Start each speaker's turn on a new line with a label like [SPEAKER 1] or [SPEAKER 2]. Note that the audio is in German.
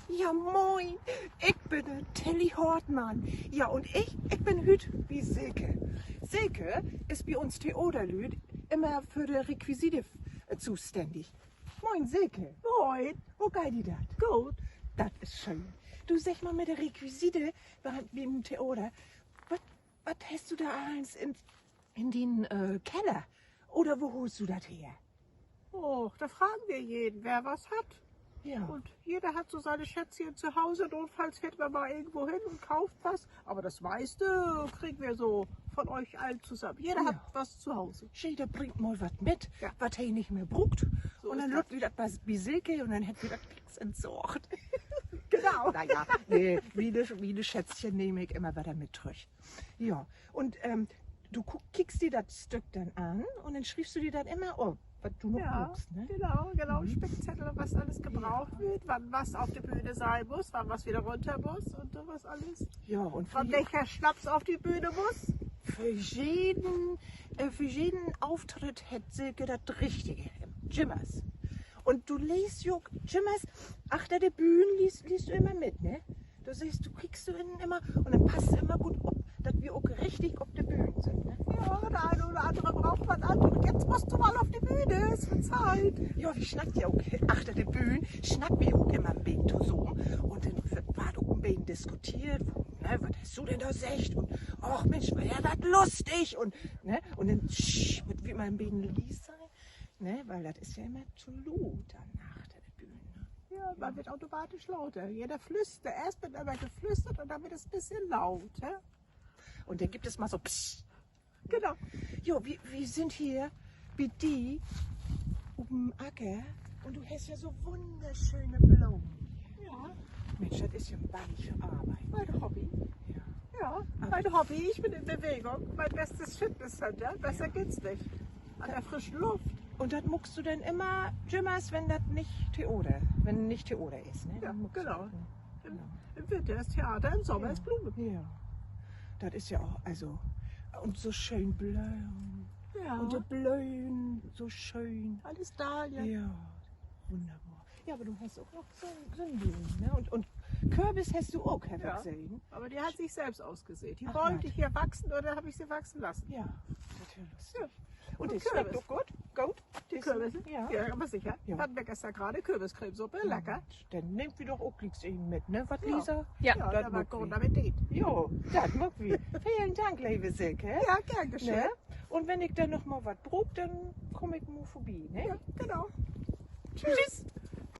[SPEAKER 1] Ja, moin, ich bin der Tilly Hortmann. Ja, und ich bin hüt wie Silke. Silke ist bei uns Theoderlüd immer für die Requisite zuständig. Moin, Silke.
[SPEAKER 2] Moin.
[SPEAKER 1] Wo geht die dat?
[SPEAKER 2] Gut.
[SPEAKER 1] Das ist schön. Du sag mal mit der Requisite beim Theater, was hast du da alles in den Keller? Oder wo holst du das her?
[SPEAKER 2] Oh, da fragen wir jeden, wer was hat.
[SPEAKER 1] Ja.
[SPEAKER 2] Und jeder hat so seine Schätzchen zu Hause. Notfalls fährt man mal irgendwo hin und kauft was. Aber das meiste kriegen wir so von euch allen zusammen. Jeder hat was zu Hause.
[SPEAKER 1] Jeder bringt mal was mit,
[SPEAKER 2] Ja.
[SPEAKER 1] was er nicht mehr brucht.
[SPEAKER 2] So
[SPEAKER 1] und dann
[SPEAKER 2] ist
[SPEAKER 1] läuft wieder was wie Silke und dann hat wieder nichts entsorgt.
[SPEAKER 2] Genau.
[SPEAKER 1] Naja, nee, wie Schätzchen nehme ich immer wieder mit durch. Ja, und du kickst dir das Stück dann an und dann schriebst du dir dann immer auf, was du noch
[SPEAKER 2] Ja,
[SPEAKER 1] brauchst, ne?
[SPEAKER 2] genau. Spickzettel, was alles gebraucht wird, wann was auf der Bühne sein muss, wann was wieder runter muss und sowas alles.
[SPEAKER 1] Ja, und
[SPEAKER 2] Wann welcher Schnaps auf die Bühne muss.
[SPEAKER 1] für jeden Auftritt hat Silke das Richtige. Jimmers. Und du liest ja Jimmers, achter der Bühne liest du immer mit, ne? Du siehst, du kriegst du immer und dann passt du immer gut ob, dass wir auch richtig auf der Bühne sind, ne?
[SPEAKER 2] Ja, der eine oder andere braucht was an und jetzt musst du mal auf die Bühne, es wird Zeit.
[SPEAKER 1] Ja, wie schnackt ja auch achter der Bühne, schnackt wir auch immer ein bisschen zusammen. Und dann wird auch ein bisschen diskutiert, ne, was hast du denn da gesagt? Und ach Mensch, war ja das lustig. Und, ne, und dann wird wie immer ein bisschen lies sein, ne, weil das ist ja immer zu laut dann nach der Bühne. Ne?
[SPEAKER 2] Ja, man wird automatisch lauter. Jeder flüstert. Erst wird aber geflüstert und dann wird es ein bisschen lauter.
[SPEAKER 1] Und dann gibt es mal so Psst.
[SPEAKER 2] Genau.
[SPEAKER 1] Jo, wir sind hier wie die auf dem Acker und du hast ja so wunderschöne Blumen.
[SPEAKER 2] Ja,
[SPEAKER 1] Mensch, das ist ja ein Bein für Arbeit.
[SPEAKER 2] mein Hobby.
[SPEAKER 1] Ja.
[SPEAKER 2] Ja, mein Hobby. Ich bin in Bewegung. Mein bestes Fitnesscenter. Besser geht's nicht. An der frischen Luft.
[SPEAKER 1] Und das muckst du dann immer Jimmers, wenn das nicht Theater ist, ne?
[SPEAKER 2] Ja,
[SPEAKER 1] Dann muckst du
[SPEAKER 2] genau.
[SPEAKER 1] das, ne? Genau.
[SPEAKER 2] Im Winter ist Theater, im Sommer ist Blumen.
[SPEAKER 1] Ja. Das ist ja auch, also, und so schön blau.
[SPEAKER 2] Ja,
[SPEAKER 1] Und die Blühen, so schön.
[SPEAKER 2] alles Dahlien.
[SPEAKER 1] Ja, wunderbar. Ja, aber du hast auch noch so einen Blumen, ne? Und Kürbis hast du auch, habe ich
[SPEAKER 2] Ja.
[SPEAKER 1] gesehen.
[SPEAKER 2] Aber die hat sich selbst ausgesät. Die
[SPEAKER 1] Ach,
[SPEAKER 2] wollte
[SPEAKER 1] was.
[SPEAKER 2] hier wachsen oder habe ich sie wachsen lassen?
[SPEAKER 1] Ja, natürlich.
[SPEAKER 2] Ja.
[SPEAKER 1] Und
[SPEAKER 2] Und
[SPEAKER 1] das schmeckt
[SPEAKER 2] Kürbis.
[SPEAKER 1] doch gut? Gut?
[SPEAKER 2] Die Kürbisse?
[SPEAKER 1] Ja.
[SPEAKER 2] Ja, aber sicher.
[SPEAKER 1] Ja.
[SPEAKER 2] Hatten wir gestern gerade Kürbiscremesuppe. Lecker.
[SPEAKER 1] Dann nehmt wir doch auch nichts eben mit, ne? Was,
[SPEAKER 2] Ja.
[SPEAKER 1] Lisa?
[SPEAKER 2] Ja,
[SPEAKER 1] das
[SPEAKER 2] der war
[SPEAKER 1] mag
[SPEAKER 2] gut
[SPEAKER 1] wir.
[SPEAKER 2] damit geht.
[SPEAKER 1] Jo, das mag wir. Vielen Dank, liebe Silke.
[SPEAKER 2] Ja, gern geschehen.
[SPEAKER 1] Ne? Und wenn ich dann noch mal was brauche, dann komme ich mal vorbei, ne?
[SPEAKER 2] Ja, genau. Tschüss.